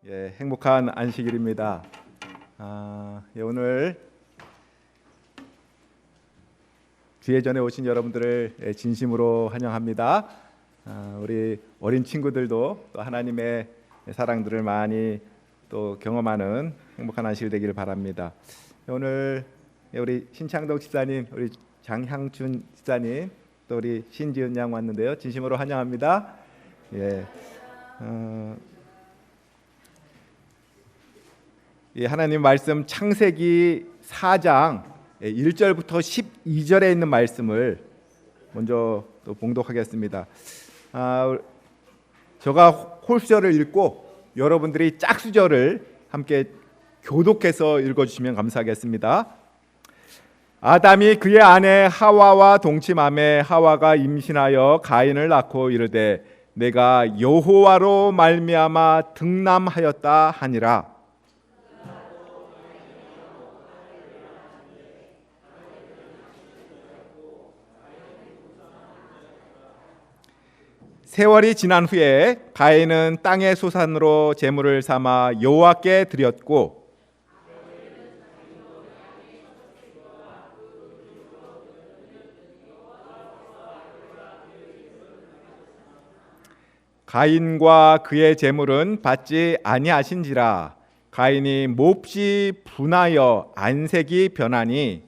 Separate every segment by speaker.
Speaker 1: 행복한 안식일입니다. 오늘 주의 전에 오신 여러분들을 진심으로 환영합니다. 우리 어린 친구들도 또 하나님의 사랑들을 많이 또 경험하는 행복한 안식일 되기를 바랍니다. 오늘 우리 신창덕 집사님, 우리 장향춘 집사님, 또 우리 신지은 양 왔는데요. 진심으로 환영합니다. 하나님 말씀 창세기 4장 1절부터 12절에 있는 말씀을 먼저 또 봉독하겠습니다. 제가 홀수절을 읽고 여러분들이 짝수절을 함께 교독해서 읽어주시면 감사하겠습니다. 아담이 그의 아내 하와와 동침하매 하와가 임신하여 가인을 낳고 이르되 내가 여호와로 말미암아 등남하였다 하니라. 세월이 지난 후에 가인은 땅의 소산으로 제물을 삼아 여호와께 드렸고 가인과 그의 제물은 받지 아니하신지라. 가인이 몹시 분하여 안색이 변하니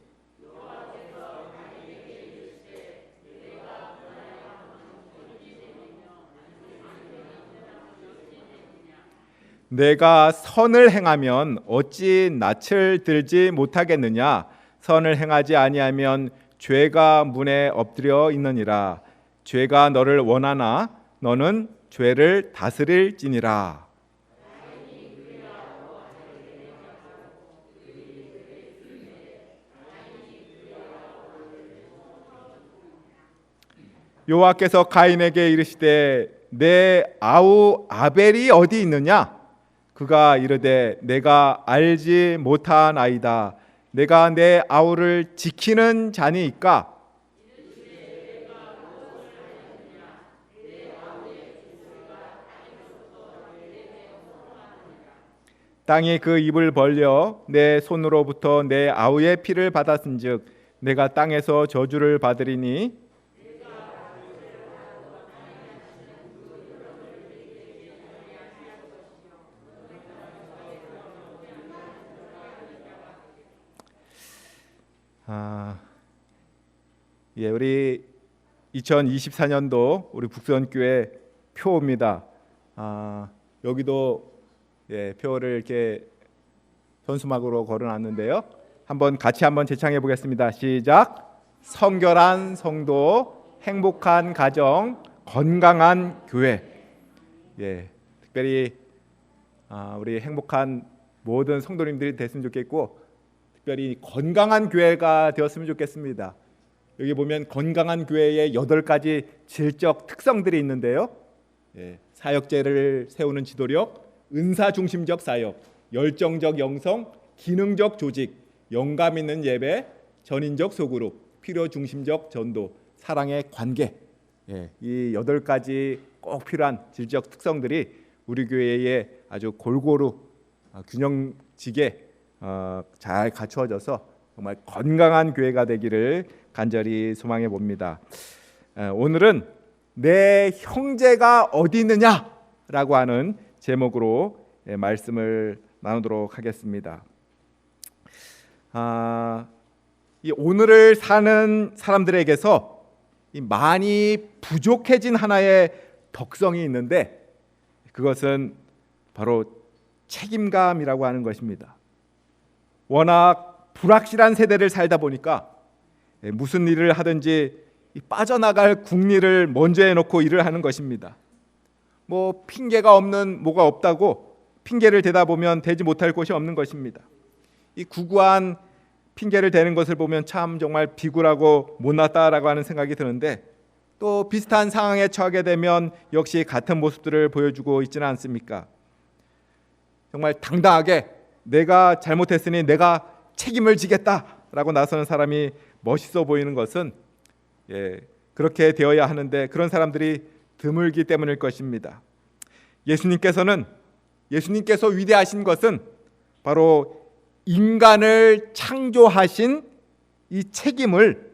Speaker 1: 내가 선을 행하면 어찌 낯을 들지 못하겠느냐. 선을 행하지 아니하면 죄가 문에 엎드려 있느니라. 죄가 너를 원하나 너는 죄를 다스릴지니라. 여호와께서 가인에게 이르시되 내 아우 아벨이 어디 있느냐? 그가 이르되 내가 알지 못하나이다. 내가 내 아우를 지키는 자니이까? 땅이 그 입을 벌려 내 손으로부터 내 아우의 피를 받았은즉 내가 땅에서 저주를 받으리니 우리 2024년도 우리 북선교회 표입니다. 여기도 표를 이렇게 현수막으로 걸어놨는데요. 같이 한번 재창해 보겠습니다. 시작. 성결한 성도, 행복한 가정, 건강한 교회. 특별히 우리 행복한 모든 성도님들이 됐으면 좋겠고, 특별히 건강한 교회가 되었으면 좋겠습니다. 여기 보면 건강한 교회의 8가지 질적 특성들이 있는데요. 사역제를 세우는 지도력, 은사 중심적 사역, 열정적 영성, 기능적 조직, 영감 있는 예배, 전인적 소그룹, 필요 중심적 전도, 사랑의 관계. 이 8가지 꼭 필요한 질적 특성들이 우리 교회에 아주 골고루 균형지게 잘 갖추어져서 정말 건강한 교회가 되기를 간절히 소망해 봅니다. 오늘은 내 형제가 어디 있느냐라고 하는 제목으로 말씀을 나누도록 하겠습니다. 이 오늘을 사는 사람들에게서 많이 부족해진 하나의 덕성이 있는데 그것은 바로 책임감이라고 하는 것입니다. 워낙 불확실한 세대를 살다 보니까 무슨 일을 하든지 빠져나갈 국리를 먼저 해놓고 일을 하는 것입니다. 핑계가 없는 뭐가 없다고 핑계를 대다 보면 대지 못할 곳이 없는 것입니다. 이 구구한 핑계를 대는 것을 보면 참 정말 비굴하고 못났다라고 하는 생각이 드는데 또 비슷한 상황에 처하게 되면 역시 같은 모습들을 보여주고 있지는 않습니까? 정말 당당하게 내가 잘못했으니 내가 책임을 지겠다라고 나서는 사람이 멋있어 보이는 것은 그렇게 되어야 하는데 그런 사람들이 드물기 때문일 것입니다. 예수님께서는 예수님께서 위대하신 것은 바로 인간을 창조하신 이 책임을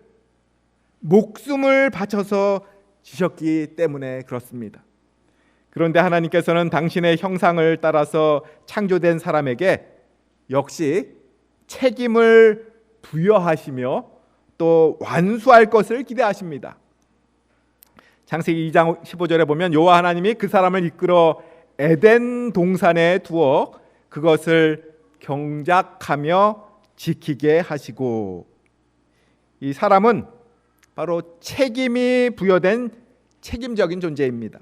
Speaker 1: 목숨을 바쳐서 지셨기 때문에 그렇습니다. 그런데 하나님께서는 당신의 형상을 따라서 창조된 사람에게 역시 책임을 부여하시며 또 완수할 것을 기대하십니다. 창세기 2장 15절에 보면 여호와 하나님이 그 사람을 이끌어 에덴 동산에 두어 그것을 경작하며 지키게 하시고, 이 사람은 바로 책임이 부여된 책임적인 존재입니다.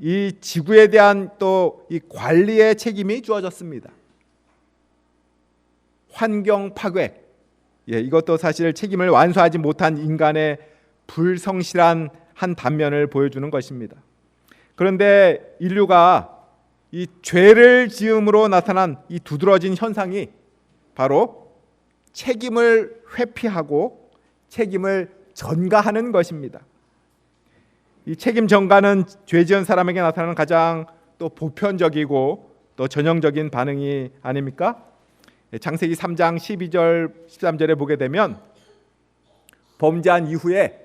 Speaker 1: 이 지구에 대한 또 이 관리의 책임이 주어졌습니다. 환경 파괴, 이것도 사실 책임을 완수하지 못한 인간의 불성실한 한 단면을 보여주는 것입니다. 그런데 인류가 이 죄를 지음으로 나타난 이 두드러진 현상이 바로 책임을 회피하고 책임을 전가하는 것입니다. 이 책임 전가는 죄 지은 사람에게 나타나는 가장 또 보편적이고 또 전형적인 반응이 아닙니까? 창세기 3장 12절 13절에 보게 되면 범죄한 이후에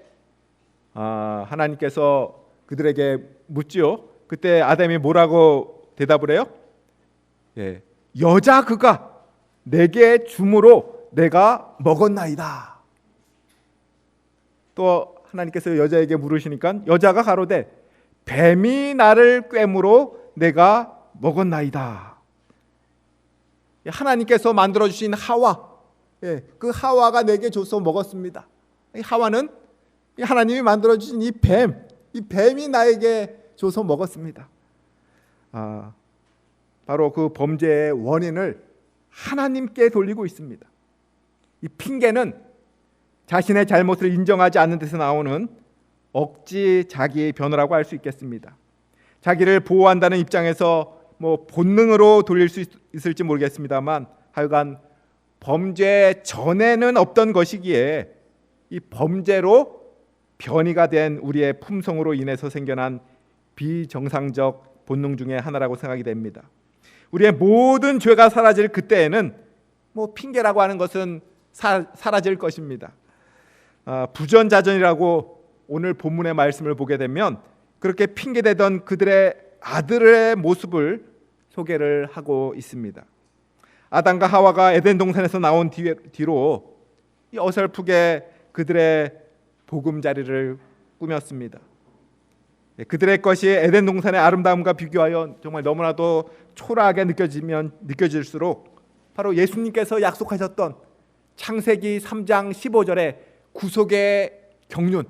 Speaker 1: 하나님께서 그들에게 묻지요. 그때 아담이 뭐라고 대답을 해요? 여자 그가 내게 줌으로 내가 먹었나이다. 또 하나님께서 여자에게 물으시니까 여자가 가로되 뱀이 나를 꿰므로 내가 먹었나이다. 하나님께서 만들어주신 하와, 그 하와가 내게 줘서 먹었습니다. 이 하와는 하나님이 만들어주신 이 뱀이 나에게 줘서 먹었습니다. 바로 그 범죄의 원인을 하나님께 돌리고 있습니다. 이 핑계는 자신의 잘못을 인정하지 않는 데서 나오는 억지 자기 변호라고 할 수 있겠습니다. 자기를 보호한다는 입장에서 본능으로 돌릴 수 있을지 모르겠습니다만 하여간 범죄 전에는 없던 것이기에 이 범죄로 변이가 된 우리의 품성으로 인해서 생겨난 비정상적 본능 중에 하나라고 생각이 됩니다. 우리의 모든 죄가 사라질 그때에는 핑계라고 하는 것은 사라질 것입니다. 부전자전이라고 오늘 본문의 말씀을 보게 되면 그렇게 핑계대던 그들의 아들의 모습을 소개를 하고 있습니다. 아담과 하와가 에덴 동산에서 나온 뒤로 어설프게 그들의 보금자리를 꾸몄습니다. 그들의 것이 에덴 동산의 아름다움과 비교하여 정말 너무나도 초라하게 느껴질수록 바로 예수님께서 약속하셨던 창세기 3장 15절에 구속의 경륜,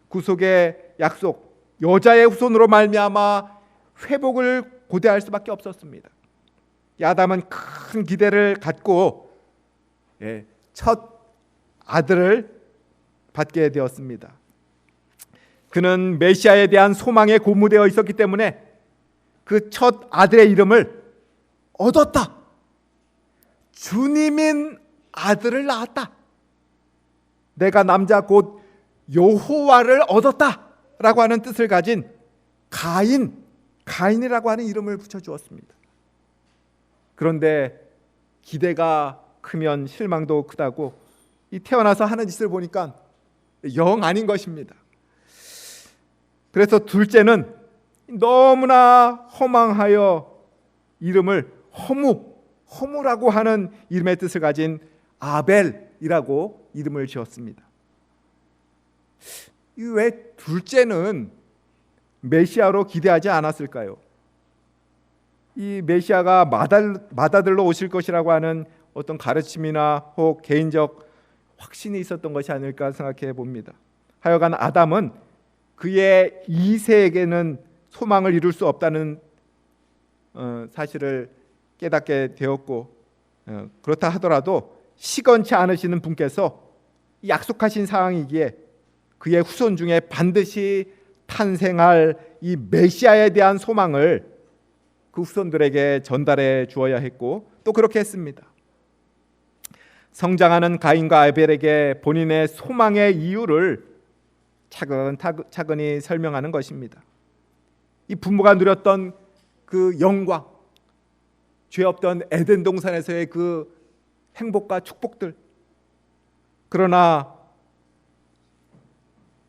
Speaker 1: 구속의 약속, 여자의 후손으로 말미암아 회복을 고대할 수밖에 없었습니다. 아담은 큰 기대를 갖고 첫 아들을 받게 되었습니다. 그는 메시아에 대한 소망에 고무되어 있었기 때문에 그 첫 아들의 이름을 얻었다. 주님인 아들을 낳았다. 내가 남자 곧 여호와를 얻었다라고 하는 뜻을 가진 가인이라고 하는 이름을 붙여주었습니다. 그런데 기대가 크면 실망도 크다고 이 태어나서 하는 짓을 보니까 영 아닌 것입니다. 그래서 둘째는 너무나 허망하여 이름을 허무라고 하는 이름의 뜻을 가진 아벨이라고 이름을 지었습니다. 왜 둘째는 메시아로 기대하지 않았을까요? 이 메시아가 맏아들로 오실 것이라고 하는 어떤 가르침이나 혹 개인적 확신이 있었던 것이 아닐까 생각해 봅니다. 하여간 아담은 그의 2세에게는 소망을 이룰 수 없다는 사실을 깨닫게 되었고, 그렇다 하더라도 시건치 않으시는 분께서 약속하신 상황이기에 그의 후손 중에 반드시 탄생할 이 메시아에 대한 소망을 그 후손들에게 전달해 주어야 했고 또 그렇게 했습니다. 성장하는 가인과 아벨에게 본인의 소망의 이유를 차근히 설명하는 것입니다. 이 부모가 누렸던 그 영광, 죄 없던 에덴 동산에서의 그 행복과 축복들, 그러나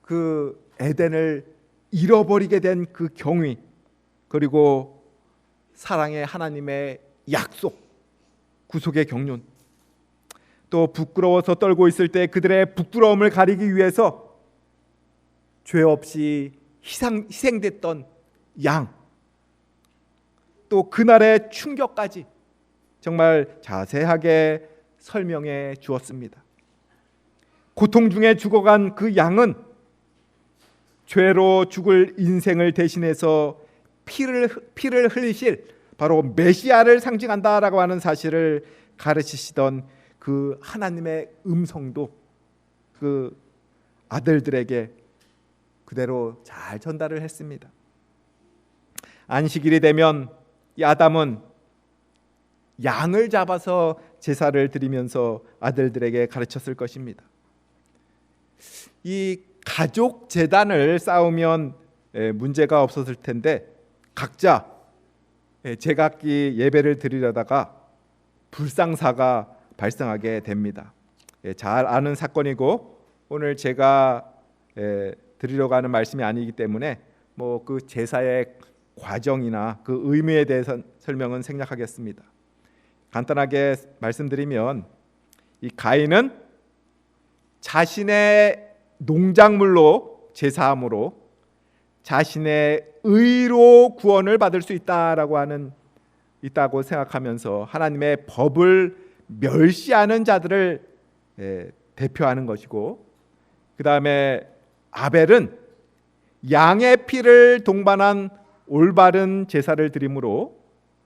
Speaker 1: 그 에덴을 잃어버리게 된 그 경위, 그리고 사랑의 하나님의 약속, 구속의 경륜, 또 부끄러워서 떨고 있을 때 그들의 부끄러움을 가리기 위해서 죄 없이 희생됐던 양, 또 그날의 충격까지 정말 자세하게 설명해 주었습니다. 고통 중에 죽어간 그 양은 죄로 죽을 인생을 대신해서 피를 흘리실 바로 메시아를 상징한다라고 하는 사실을 가르치시던 그 하나님의 음성도 그 아들들에게 그대로 잘 전달을 했습니다. 안식일이 되면 이 아담은 양을 잡아서 제사를 드리면서 아들들에게 가르쳤을 것입니다. 이 가족 제단을 쌓으면 문제가 없었을 텐데 각자 제각기 예배를 드리려다가 불상사가 발생하게 됩니다. 잘 아는 사건이고 오늘 제가 드리려고 하는 말씀이 아니기 때문에 뭐 그 제사의 과정이나 그 의미에 대해서 설명은 생략하겠습니다. 간단하게 말씀드리면 이 가인은 자신의 농작물로 제사함으로 자신의 의로 구원을 받을 수 있다고 생각하면서 하나님의 법을 멸시하는 자들을 대표하는 것이고, 그 다음에 아벨은 양의 피를 동반한 올바른 제사를 드림으로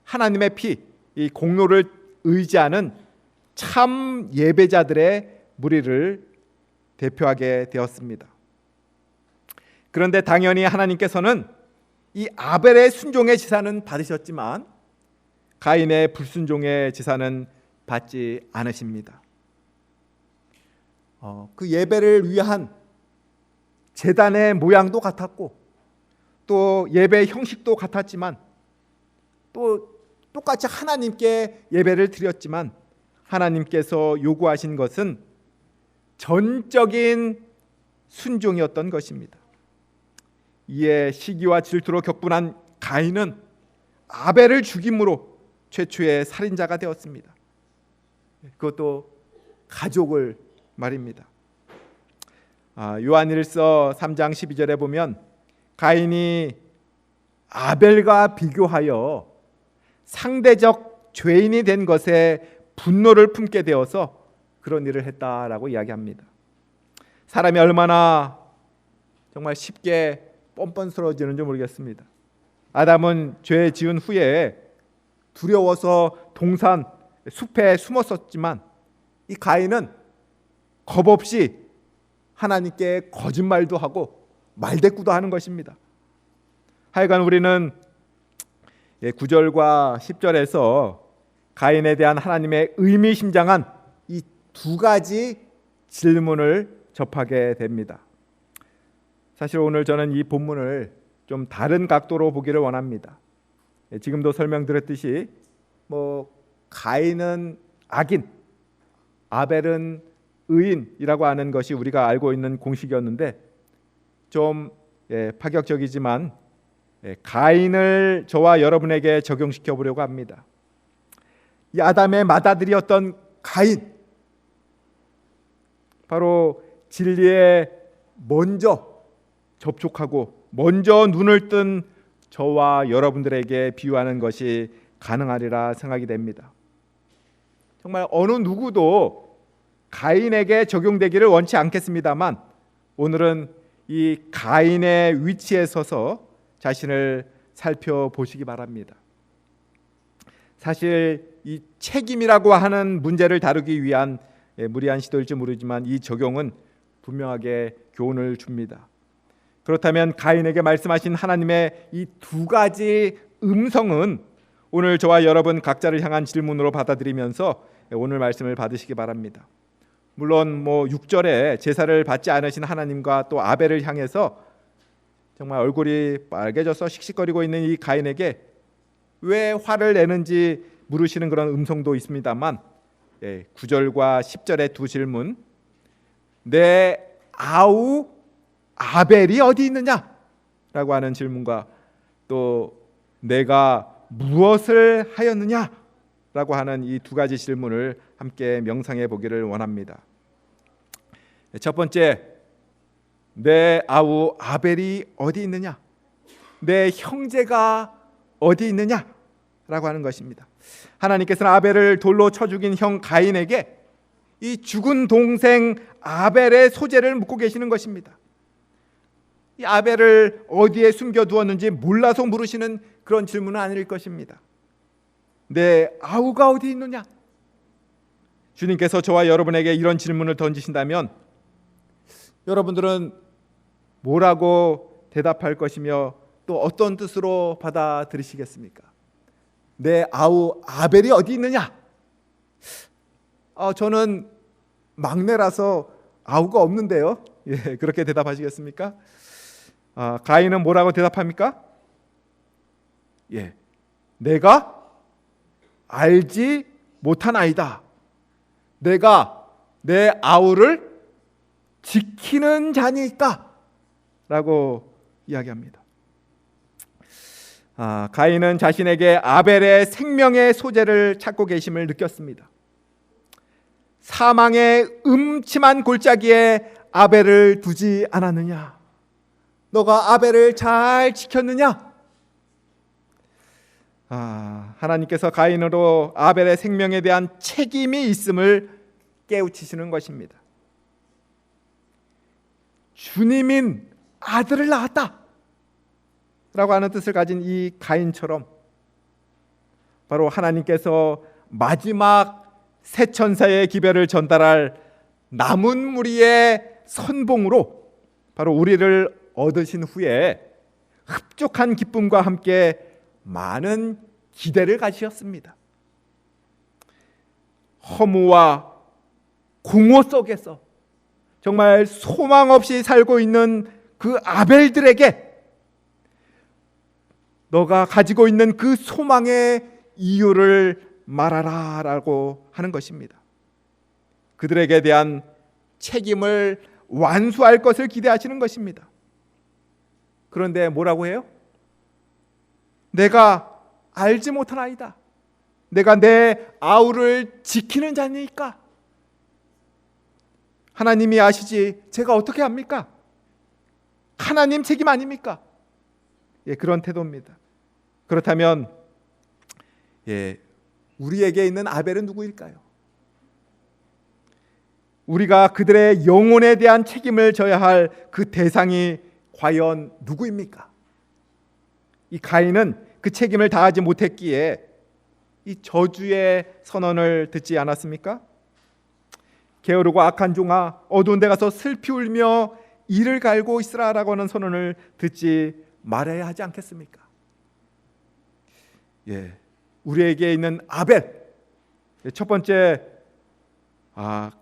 Speaker 1: 하나님의 피, 이 공로를 의지하는 참 예배자들의 무리를 대표하게 되었습니다. 그런데 당연히 하나님께서는 이 아벨의 순종의 제사는 받으셨지만 가인의 불순종의 제사는 받지 않으십니다. 그 예배를 위한 제단의 모양도 같았고 또 예배 형식도 같았지만 또 똑같이 하나님께 예배를 드렸지만 하나님께서 요구하신 것은 전적인 순종이었던 것입니다. 이에 시기와 질투로 격분한 가인은 아벨을 죽임으로 최초의 살인자가 되었습니다. 그것도 가족을 말입니다. 요한일서 3장 12절에 보면 가인이 아벨과 비교하여 상대적 죄인이 된 것에 분노를 품게 되어서 그런 일을 했다라고 이야기합니다. 사람이 얼마나 정말 쉽게 뻔뻔스러워지는지 모르겠습니다. 아담은 죄 지은 후에 두려워서 동산 숲에 숨었었지만 이 가인은 겁없이 하나님께 거짓말도 하고 말대꾸도 하는 것입니다. 하여간 우리는 9절과 10절에서 가인에 대한 하나님의 의미심장한 이 두 가지 질문을 접하게 됩니다. 사실 오늘 저는 이 본문을 좀 다른 각도로 보기를 원합니다. 지금도 설명드렸듯이 가인은 악인, 아벨은 의인이라고 하는 것이 우리가 알고 있는 공식이었는데 좀 파격적이지만 가인을 저와 여러분에게 적용시켜 보려고 합니다. 이 아담의 맏아들이었던 가인, 바로 진리에 먼저 접촉하고 먼저 눈을 뜬 저와 여러분들에게 비유하는 것이 가능하리라 생각이 됩니다. 정말 어느 누구도 가인에게 적용되기를 원치 않겠습니다만 오늘은 이 가인의 위치에 서서 자신을 살펴보시기 바랍니다. 사실 이 책임이라고 하는 문제를 다루기 위한 무리한 시도일지 모르지만 이 적용은 분명하게 교훈을 줍니다. 그렇다면 가인에게 말씀하신 하나님의 이 두 가지 음성은 오늘 저와 여러분 각자를 향한 질문으로 받아들이면서 오늘 말씀을 받으시기 바랍니다. 물론 6절에 제사를 받지 않으신 하나님과 또 아벨을 향해서 정말 얼굴이 빨개져서 씩씩거리고 있는 이 가인에게 왜 화를 내는지 물으시는 그런 음성도 있습니다만 9절과 10절의 두 질문, 내 아우 아벨이 어디 있느냐? 라고 하는 질문과 또 내가 무엇을 하였느냐? 라고 하는 이 두 가지 질문을 함께 명상해 보기를 원합니다. 첫 번째, 내 아우 아벨이 어디 있느냐? 내 형제가 어디 있느냐? 라고 하는 것입니다. 하나님께서는 아벨을 돌로 쳐 죽인 형 가인에게 이 죽은 동생 아벨의 소재를 묻고 계시는 것입니다. 이 아벨을 어디에 숨겨두었는지 몰라서 물으시는 그런 질문은 아닐 것입니다. 내 아우가 어디 있느냐? 주님께서 저와 여러분에게 이런 질문을 던지신다면 여러분들은 뭐라고 대답할 것이며 또 어떤 뜻으로 받아들이시겠습니까? 내 아우 아벨이 어디 있느냐? 저는 막내라서 아우가 없는데요. 그렇게 대답하시겠습니까? 가인은 뭐라고 대답합니까? 내가 알지 못하나이다. 내가 내 아우를 지키는 자니까 라고 이야기합니다. 가인은 자신에게 아벨의 생명의 소재를 찾고 계심을 느꼈습니다. 사망의 음침한 골짜기에 아벨을 두지 않았느냐? 너가 아벨을 잘 지켰느냐? 하나님께서 가인으로 아벨의 생명에 대한 책임이 있음을 깨우치시는 것입니다. 주님인 아들을 낳았다 라고 하는 뜻을 가진 이 가인처럼 바로 하나님께서 마지막 새 천사의 기별을 전달할 남은 무리의 선봉으로 바로 우리를 얻으신 후에 흡족한 기쁨과 함께 많은 기대를 가지셨습니다. 허무와 공허 속에서 정말 소망 없이 살고 있는 그 아벨들에게 너가 가지고 있는 그 소망의 이유를 말하라 라고 하는 것입니다. 그들에게 대한 책임을 완수할 것을 기대하시는 것입니다. 그런데 뭐라고 해요? 내가 알지 못하나이다. 내가 내 아우를 지키는 자니까. 하나님이 아시지 제가 어떻게 합니까? 하나님 책임 아닙니까? 그런 태도입니다. 그렇다면 우리에게 있는 아벨은 누구일까요? 우리가 그들의 영혼에 대한 책임을 져야 할 그 대상이 과연 누구입니까? 이 가인은 그 책임을 다하지 못했기에 이 저주의 선언을 듣지 않았습니까? 게으르고 악한 종아, 어두운 데 가서 슬피 울며 이를 갈고 있으라라고 하는 선언을 듣지 말아야 하지 않겠습니까? 우리에게 있는 아벨, 첫 번째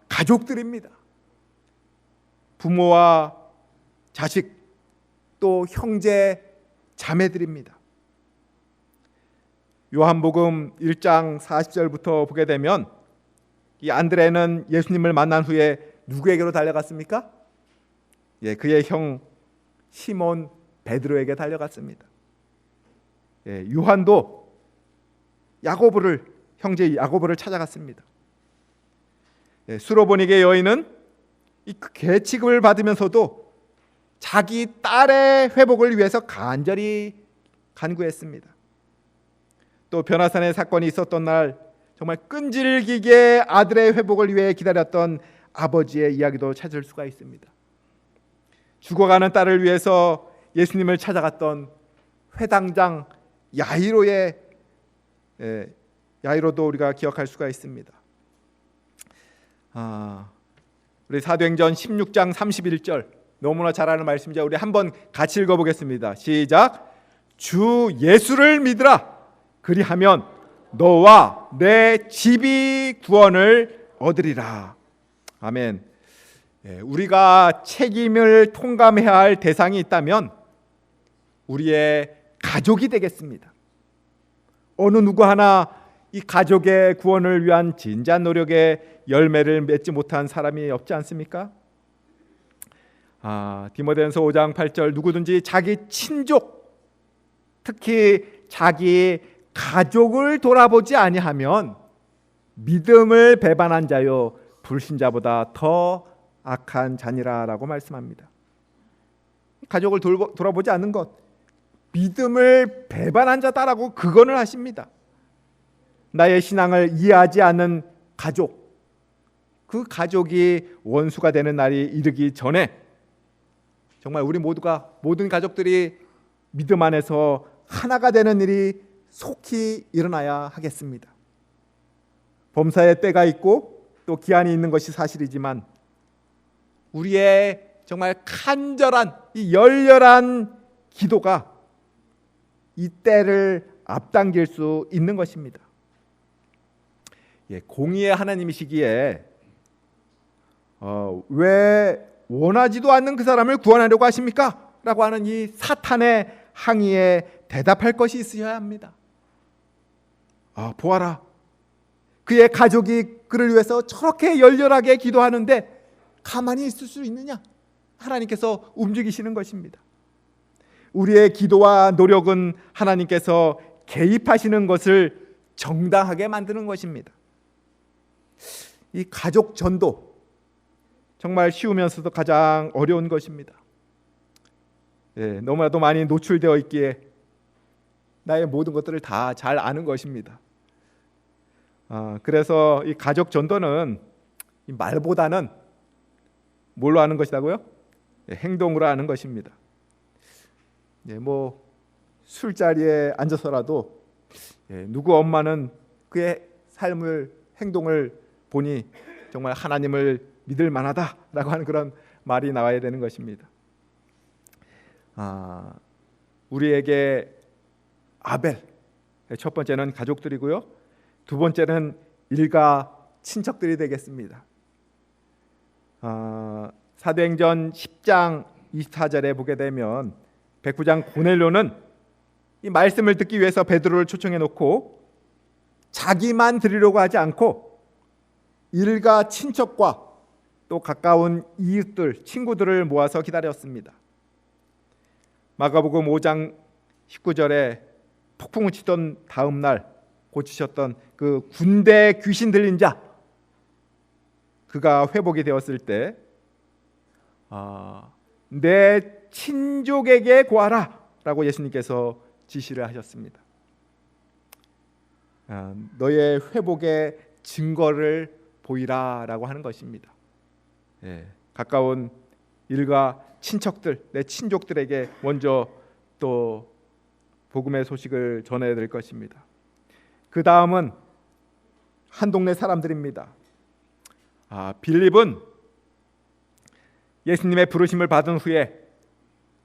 Speaker 1: 가족들입니다. 부모와 자식, 또 형제, 자매들입니다. 요한복음 1장 40절부터 보게 되면 이 안드레는 예수님을 만난 후에 누구에게로 달려갔습니까? 그의 형 시몬 베드로에게 달려갔습니다. 요한도 형제 야고보를 찾아갔습니다. 수로보니게 여인은 이 괴치급을 받으면서도 자기 딸의 회복을 위해서 간절히 간구했습니다. 또 변화산의 사건이 있었던 날 정말 끈질기게 아들의 회복을 위해 기다렸던 아버지의 이야기도 찾을 수가 있습니다. 죽어가는 딸을 위해서 예수님을 찾아갔던 회당장 야이로도 우리가 기억할 수가 있습니다. 우리 사도행전 16장 31절 너무나 잘 아는 말씀이죠. 우리 한번 같이 읽어보겠습니다. 시작. 주 예수를 믿으라. 그리하면 너와 내 집이 구원을 얻으리라. 아멘. 우리가 책임을 통감해야 할 대상이 있다면 우리의 가족이 되겠습니다. 어느 누구 하나 이 가족의 구원을 위한 진지한 노력에 열매를 맺지 못한 사람이 없지 않습니까? 디모데전서 5장 8절 누구든지 자기 친족, 특히 자기 가족을 돌아보지 아니하면 믿음을 배반한 자요 불신자보다 더 악한 자니라라고 말씀합니다. 가족을 돌아보지 않는 것, 믿음을 배반한 자다라고 극언을 하십니다. 나의 신앙을 이해하지 않는 가족, 그 가족이 원수가 되는 날이 이르기 전에 정말 우리 모두가, 모든 가족들이 믿음 안에서 하나가 되는 일이 속히 일어나야 하겠습니다. 범사에 때가 있고 또 기한이 있는 것이 사실이지만 우리의 정말 간절한 이 열렬한 기도가 이 때를 앞당길 수 있는 것입니다. 공의의 하나님이시기에 왜 원하지도 않는 그 사람을 구원하려고 하십니까? 라고 하는 이 사탄의 항의에 대답할 것이 있어야 합니다. 보아라, 그의 가족이 그를 위해서 저렇게 열렬하게 기도하는데 가만히 있을 수 있느냐? 하나님께서 움직이시는 것입니다. 우리의 기도와 노력은 하나님께서 개입하시는 것을 정당하게 만드는 것입니다. 이 가족 전도 정말 쉬우면서도 가장 어려운 것입니다. 너무나도 많이 노출되어 있기에 나의 모든 것들을 다 잘 아는 것입니다. 그래서 이 가족 전도는 이 말보다는 뭘로 하는 것이라고요? 행동으로 하는 것입니다. 술자리에 앉아서라도 누구 엄마는 그의 삶을, 행동을 보니 정말 하나님을 믿을 만하다라고 하는 그런 말이 나와야 되는 것입니다. 우리에게 아벨, 첫 번째는 가족들이고요, 두 번째는 일가 친척들이 되겠습니다. 사도행전 10장 24절에 보게 되면 백부장 고넬료는 이 말씀을 듣기 위해서 베드로를 초청해 놓고 자기만 드리려고 하지 않고 일가 친척과 또 가까운 이웃들, 친구들을 모아서 기다렸습니다. 마가복음 5장 19절에 폭풍을 치던 다음 날 고치셨던 그 군대 귀신 들린 자, 그가 회복이 되었을 때 내 친족에게 구하라 라고 예수님께서 지시를 하셨습니다. 너의 회복의 증거를 보이라 라고 하는 것입니다. 가까운 일가 친척들, 내 친족들에게 먼저 또 복음의 소식을 전해드릴 것입니다. 그 다음은 한 동네 사람들입니다. 빌립은 예수님의 부르심을 받은 후에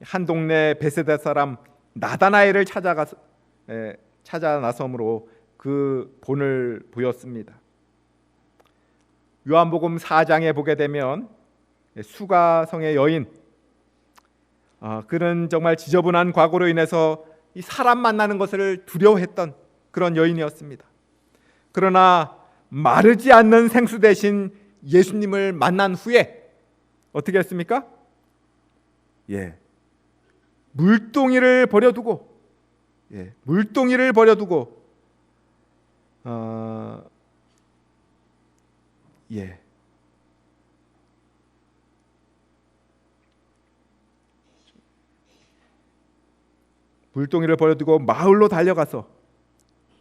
Speaker 1: 한 동네 베세다 사람 나다나엘을 찾아 나섬으로 그 본을 보였습니다. 요한복음 4장에 보게 되면 수가성의 여인, 그는 정말 지저분한 과거로 인해서 이 사람 만나는 것을 두려워했던 그런 여인이었습니다. 그러나 마르지 않는 생수 대신 예수님을 만난 후에 어떻게 했습니까? 물동이를 버려두고 물동이를 버려두고 마을로 달려가서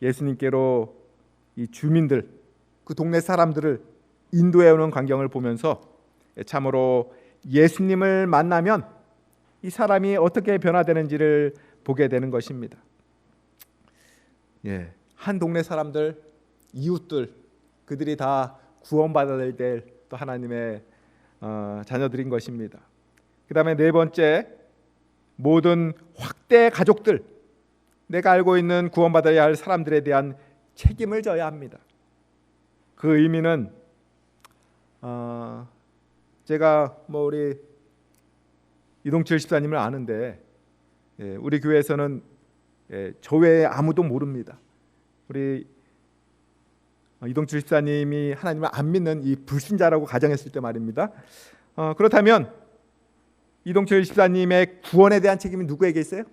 Speaker 1: 예수님께로 이 주민들, 그 동네 사람들을 인도해오는 광경을 보면서 참으로 예수님을 만나면 이 사람이 어떻게 변화되는지를 보게 되는 것입니다. 한 동네 사람들, 이웃들, 그들이 다 구원받아야 될 또 하나님의 자녀들인 것입니다. 그 다음에 네 번째, 모든 확대 가족들, 내가 알고 있는 구원받아야 할 사람들에 대한 책임을 져야 합니다. 그 의미는 제가 우리 이동철 집사님을 아는데 우리 교회에서는 저 외에 아무도 모릅니다. 우리 이동철 집사님이 하나님을 안 믿는 이 불신자라고 가정했을 때 말입니다. 그렇다면 이동철 집사님의 구원에 대한 책임이 누구에게 있어요?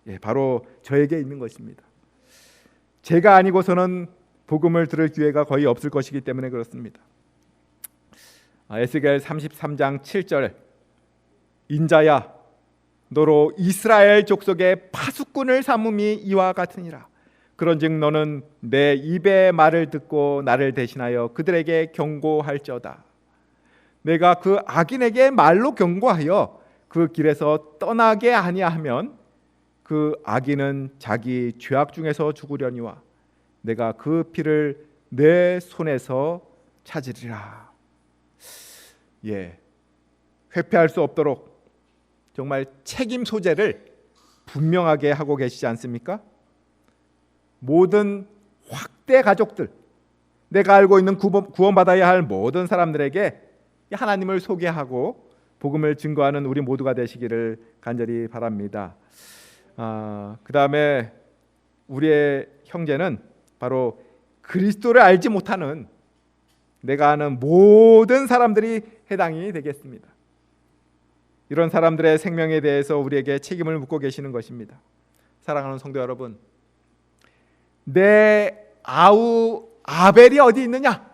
Speaker 1: 예, 바로 저에게 있는 것입니다. 제가 아니고서는 복음을 들을 기회가 거의 없을 것이기 때문에 그렇습니다. 에스겔 33장 7절 인자야 너로 이스라엘 족속의 파수꾼을 삼음이 이와 같으니라. 그런즉 너는 내 입의 말을 듣고 나를 대신하여 그들에게 경고할지어다. 내가 그 악인에게 말로 경고하여 그 길에서 떠나게 아니하면 그 악인은 자기 죄악 중에서 죽으려니와 내가 그 피를 내 손에서 찾으리라. 예, 회피할 수 없도록 정말 책임 소재를 분명하게 하고 계시지 않습니까? 모든 확대 가족들, 내가 알고 있는 구원받아야 할 모든 사람들에게 하나님을 소개하고 복음을 증거하는 우리 모두가 되시기를 간절히 바랍니다. 그 다음에 우리의 형제는 바로 그리스도를 알지 못하는 내가 아는 모든 사람들이 해당이 되겠습니다. 이런 사람들의 생명에 대해서 우리에게 책임을 묻고 계시는 것입니다. 사랑하는 성도 여러분, 내 아우 아벨이 어디 있느냐?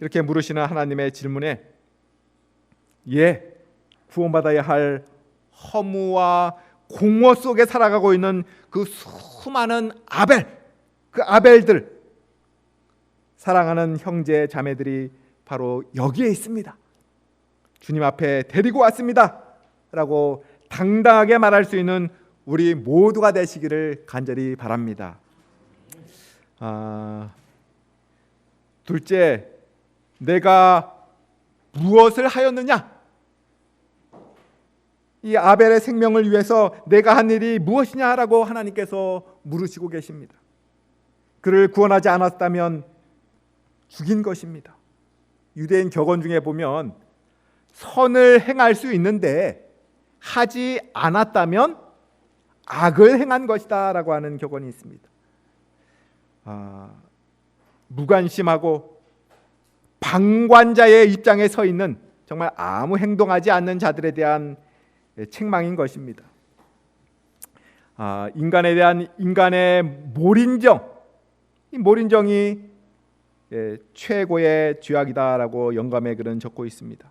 Speaker 1: 이렇게 물으시는 하나님의 질문에 예, 구원받아야 할 허무와 공허 속에 살아가고 있는 그 수많은 그 아벨들, 사랑하는 형제 자매들이 바로 여기에 있습니다. 주님 앞에 데리고 왔습니다 라고 당당하게 말할 수 있는 우리 모두가 되시기를 간절히 바랍니다. 둘째, 내가 무엇을 하였느냐? 이 아벨의 생명을 위해서 내가 한 일이 무엇이냐라고 하나님께서 물으시고 계십니다. 그를 구원하지 않았다면 죽인 것입니다. 유대인 격언 중에 보면 선을 행할 수 있는데 하지 않았다면 악을 행한 것이다 라고 하는 격언이 있습니다. 무관심하고 방관자의 입장에 서 있는 정말 아무 행동하지 않는 자들에 대한 책망인 것입니다. 인간에 대한 인간의 몰인정, 이 몰인정이 최고의 죄악이다라고 영감의 글은 적고 있습니다.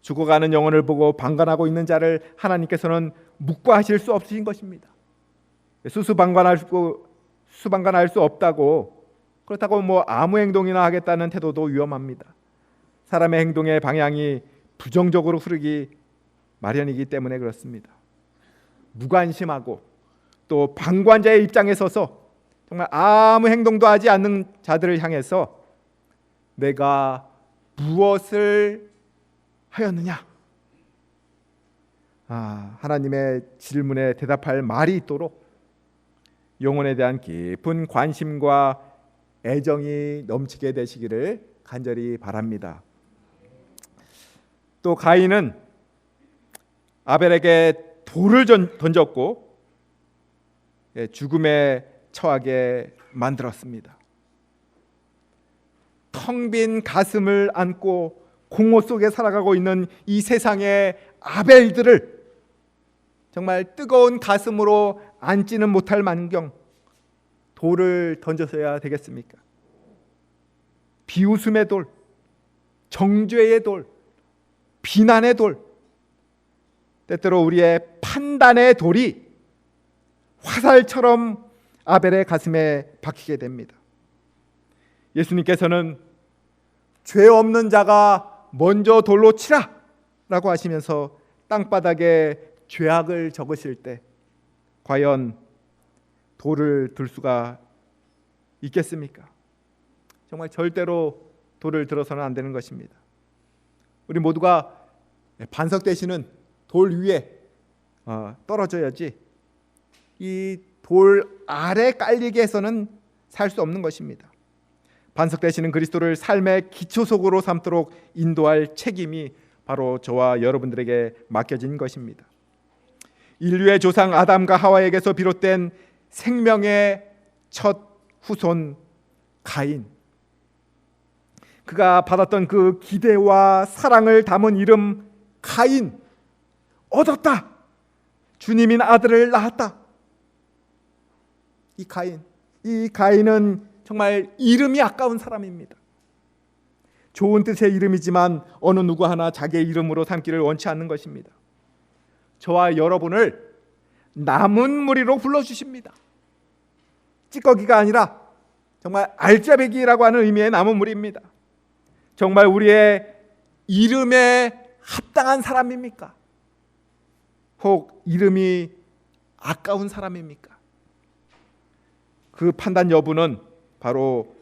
Speaker 1: 죽어가는 영혼을 보고 방관하고 있는 자를 하나님께서는 묵과하실 수 없으신 것입니다. 수수방관할 수 없다고, 그렇다고 뭐 아무 행동이나 하겠다는 태도도 위험합니다. 사람의 행동의 방향이 부정적으로 흐르기 마련이기 때문에 그렇습니다. 무관심하고 또 방관자의 입장에 서서 정말 아무 행동도 하지 않는 자들을 향해서 내가 무엇을 하였느냐? 하나님의 질문에 대답할 말이 있도록 영혼에 대한 깊은 관심과 애정이 넘치게 되시기를 간절히 바랍니다. 또 가인은 아벨에게 돌을 던졌고 죽음에 처하게 만들었습니다. 텅 빈 가슴을 안고 공허 속에 살아가고 있는 이 세상의 아벨들을 정말 뜨거운 가슴으로 안지는 못할 만경 돌을 던져서야 되겠습니까? 비웃음의 돌, 정죄의 돌, 비난의 돌, 때때로 우리의 판단의 돌이 화살처럼 아벨의 가슴에 박히게 됩니다. 예수님께서는 죄 없는 자가 먼저 돌로 치라 라고 하시면서 땅바닥에 죄악을 적으실 때 과연 돌을 들 수가 있겠습니까? 정말 절대로 돌을 들어서는 안 되는 것입니다. 우리 모두가 반석 되시는 돌 위에 떨어져야지 이 돌 아래 깔리게 해서는 살 수 없는 것입니다. 반석 되시는 그리스도를 삶의 기초속으로 삼도록 인도할 책임이 바로 저와 여러분들에게 맡겨진 것입니다. 인류의 조상 아담과 하와에게서 비롯된 생명의 첫 후손 가인, 그가 받았던 그 기대와 사랑을 담은 이름 가인, 얻었다. 주님인 아들을 낳았다. 이 가인은 정말 이름이 아까운 사람입니다. 좋은 뜻의 이름이지만 어느 누구 하나 자기의 이름으로 삼기를 원치 않는 것입니다. 저와 여러분을 남은 무리로 불러주십니다. 찌꺼기가 아니라 정말 알짜배기라고 하는 의미의 남은 무리입니다. 정말 우리의 이름에 합당한 사람입니까? 혹 이름이 아까운 사람입니까? 그 판단 여부는 바로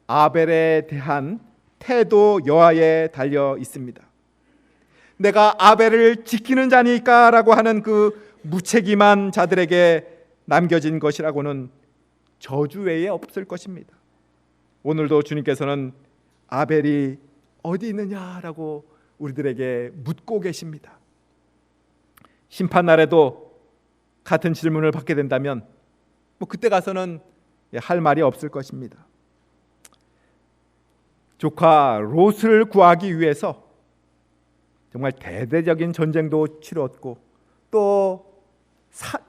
Speaker 1: 아벨에 대한 태도 여하에 달려 있습니다. 내가 아벨을 지키는 자니까 라고 하는 그 무책임한 자들에게 남겨진 것이라고는 저주 외에 없을 것입니다. 오늘도 주님께서는 아벨이 어디 있느냐라고 우리들에게 묻고 계십니다. 심판날에도 같은 질문을 받게 된다면 그때 가서는 할 말이 없을 것입니다. 조카 롯을 구하기 위해서 정말 대대적인 전쟁도 치렀고 또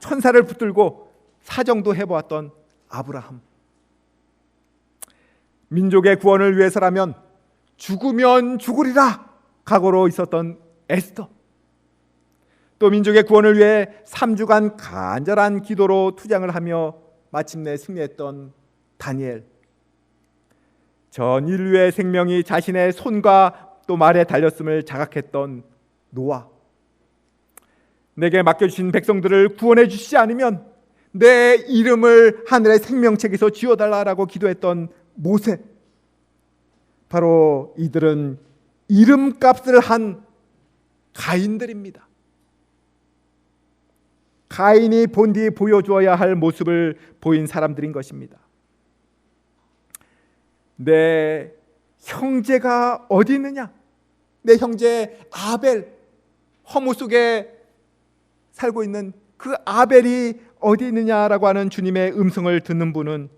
Speaker 1: 천사를 붙들고 사정도 해보았던 아브라함, 민족의 구원을 위해서라면 죽으면 죽으리라 각오로 있었던 에스더, 또 민족의 구원을 위해 3주간 간절한 기도로 투쟁을 하며 마침내 승리했던 다니엘, 전 인류의 생명이 자신의 손과 또 말에 달렸음을 자각했던 노아, 내게 맡겨주신 백성들을 구원해 주시지 않으면 내 이름을 하늘의 생명책에서 지워달라고 기도했던 모세, 바로 이들은 이름값을 한 가인들입니다. 가인이 본디 보여주어야 할 모습을 보인 사람들인 것입니다. 내 형제가 어디 있느냐? 내 형제 아벨, 허무 속에 살고 있는 그 아벨이 어디 있느냐라고 하는 주님의 음성을 듣는 분은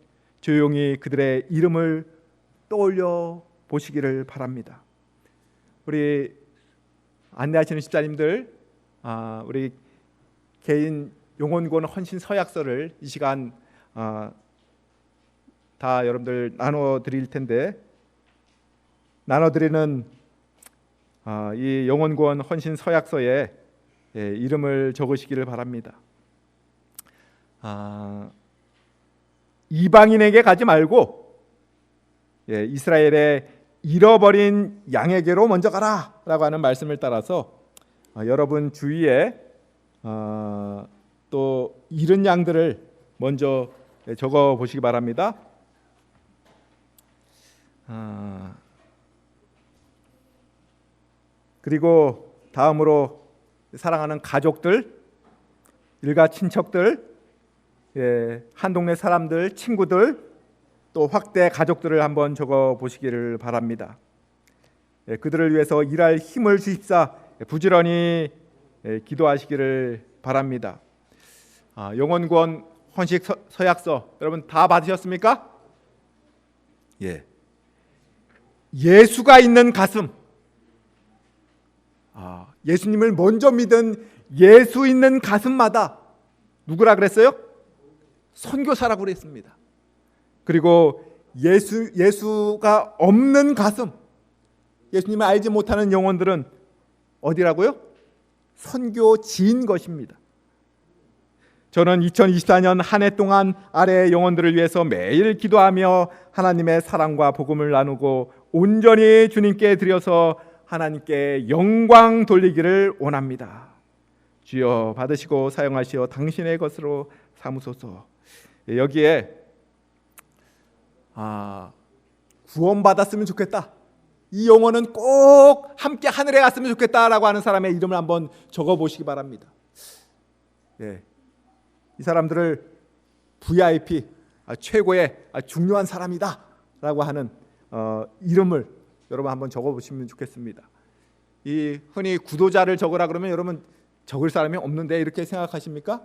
Speaker 1: 조용히 그들의 이름을 떠올려 보시기를 바랍니다. 우리 안내하시는 집사님들, 우리 개인 용원구원 헌신 서약서를 이 시간 다 여러분들 나눠드릴 텐데, 나눠드리는 이 용원구원 헌신 서약서에 이름을 적으시기를 바랍니다. 이방인에게 가지 말고 이스라엘의 잃어버린 양에게로 먼저 가라 라고 하는 말씀을 따라서 여러분 주위에 또 잃은 양들을 먼저 적어 보시기 바랍니다. 그리고 다음으로 사랑하는 가족들, 일가 친척들, 한 동네 사람들, 친구들, 또 확대 가족들을 한번 적어 보시기를 바랍니다. 그들을 위해서 일할 힘을 주십사 부지런히 기도하시기를 바랍니다. 용원구원 헌식 서약서 여러분 다 받으셨습니까? 예수가 있는 가슴, 예수님을 먼저 믿은 예수 있는 가슴마다 누구라 그랬어요? 선교사라고 그랬습니다. 그리고 예수가 없는 가슴, 예수님을 알지 못하는 영혼들은 어디라고요? 선교지인 것입니다. 저는 2024년 한 해 동안 아래의 영혼들을 위해서 매일 기도하며 하나님의 사랑과 복음을 나누고 온전히 주님께 드려서 하나님께 영광 돌리기를 원합니다. 주여 받으시고 사용하시어 당신의 것으로 삼으소서. 여기에 구원받았으면 좋겠다, 이 영혼은 꼭 함께 하늘에 갔으면 좋겠다라고 하는 사람의 이름을 한번 적어보시기 바랍니다. 이 사람들을 VIP, 최고의 중요한 사람이다 라고 하는 이름을 여러분 한번 적어보시면 좋겠습니다. 이 흔히 구도자를 적으라 그러면 여러분 적을 사람이 없는데 이렇게 생각하십니까?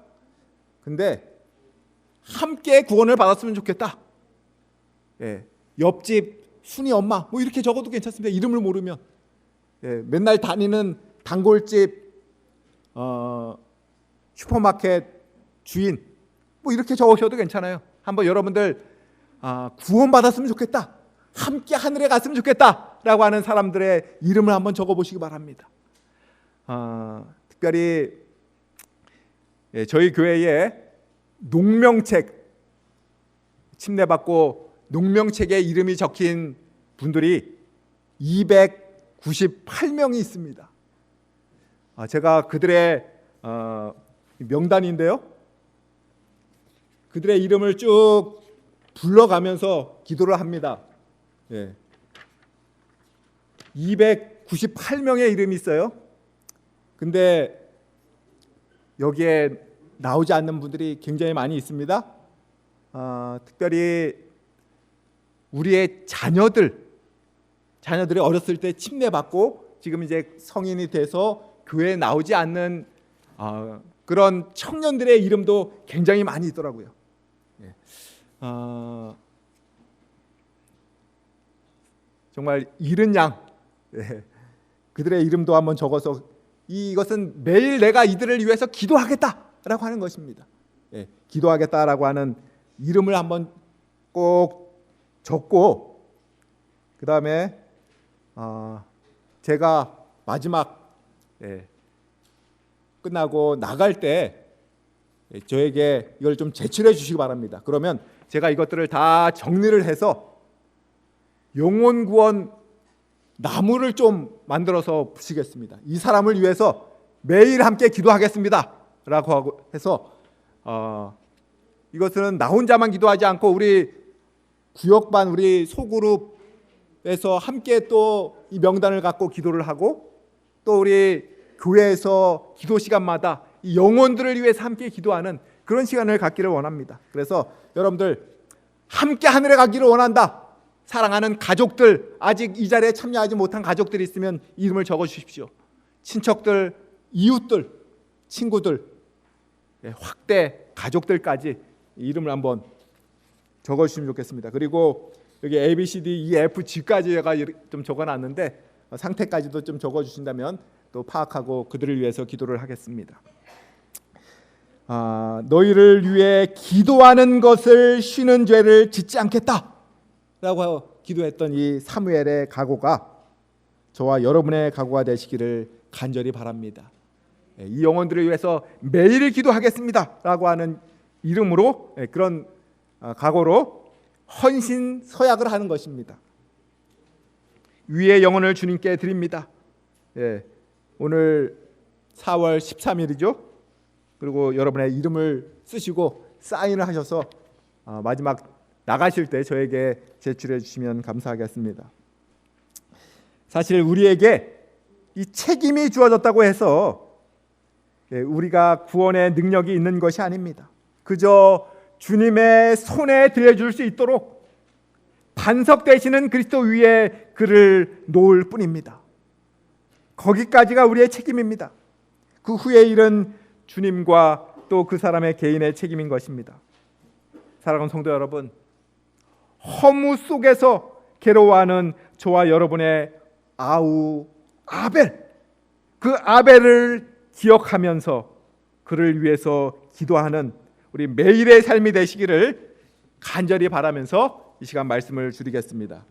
Speaker 1: 근데 함께 구원을 받았으면 좋겠다. 예, 옆집 순이 엄마 뭐 이렇게 적어도 괜찮습니다. 이름을 모르면. 예, 맨날 다니는 단골집 슈퍼마켓 주인 뭐 이렇게 적으셔도 괜찮아요. 한번 여러분들 구원 받았으면 좋겠다, 함께 하늘에 갔으면 좋겠다라고 하는 사람들의 이름을 한번 적어보시기 바랍니다. 특별히 저희 교회에 농명책 침례받고 농명책에 이름이 적힌 분들이 298명이 있습니다. 제가 그들의 명단인데요, 그들의 이름을 쭉 불러가면서 기도를 합니다. 298명의 이름이 있어요. 근데 여기에 나오지 않는 분들이 굉장히 많이 있습니다. 특별히 우리의 자녀들이 어렸을 때 침례받고 지금 이제 성인이 돼서 교회에 나오지 않는 그런 청년들의 이름도 굉장히 많이 있더라고요. 정말 이른 양, 그들의 이름도 한번 적어서 이것은 매일 내가 이들을 위해서 기도하겠다라고 하는 것입니다. 기도하겠다라고 하는 이름을 한번 꼭 적고, 그 다음에 제가 마지막 끝나고 나갈 때 저에게 이걸 좀 제출해 주시기 바랍니다. 그러면 제가 이것들을 다 정리를 해서 영혼 구원 나무를 좀 만들어서 붙이겠습니다. 이 사람을 위해서 매일 함께 기도하겠습니다 라고 해서 이것은 나 혼자만 기도하지 않고 우리 구역반, 우리 소그룹에서 함께 또 이 명단을 갖고 기도를 하고, 또 우리 교회에서 기도 시간마다 이 영혼들을 위해서 함께 기도하는 그런 시간을 갖기를 원합니다. 그래서 여러분들 함께 하늘에 가기를 원한다. 사랑하는 가족들, 아직 이 자리에 참여하지 못한 가족들이 있으면 이름을 적어 주십시오. 친척들, 이웃들, 친구들, 확대 가족들까지 이름을 한번 적어 주시면 좋겠습니다. 그리고 여기 A, B, C, D, E, F, G까지 제가 좀 적어놨는데 상태까지도 좀 적어 주신다면 또 파악하고 그들을 위해서 기도를 하겠습니다. 너희를 위해 기도하는 것을 쉬는 죄를 짓지 않겠다라고 기도했던 이 사무엘의 각오가 저와 여러분의 각오가 되시기를 간절히 바랍니다. 이 영혼들을 위해서 매일 기도하겠습니다라고 하는 이름으로, 그런 각오로 헌신 서약을 하는 것입니다. 위의 영혼을 주님께 드립니다. 오늘 4월 13일이죠. 그리고 여러분의 이름을 쓰시고 사인을 하셔서 마지막 나가실 때 저에게 제출해 주시면 감사하겠습니다. 사실 우리에게 이 책임이 주어졌다고 해서 우리가 구원의 능력이 있는 것이 아닙니다. 그저 주님의 손에 들려줄 수 있도록 반석 되시는 그리스도 위에 그를 놓을 뿐입니다. 거기까지가 우리의 책임입니다. 그 후의 일은 주님과 또 그 사람의 개인의 책임인 것입니다. 사랑하는 성도 여러분, 허무 속에서 괴로워하는 저와 여러분의 아벨, 그 아벨을 기억하면서 그를 위해서 기도하는 우리 매일의 삶이 되시기를 간절히 바라면서 이 시간 말씀을 줄이겠습니다.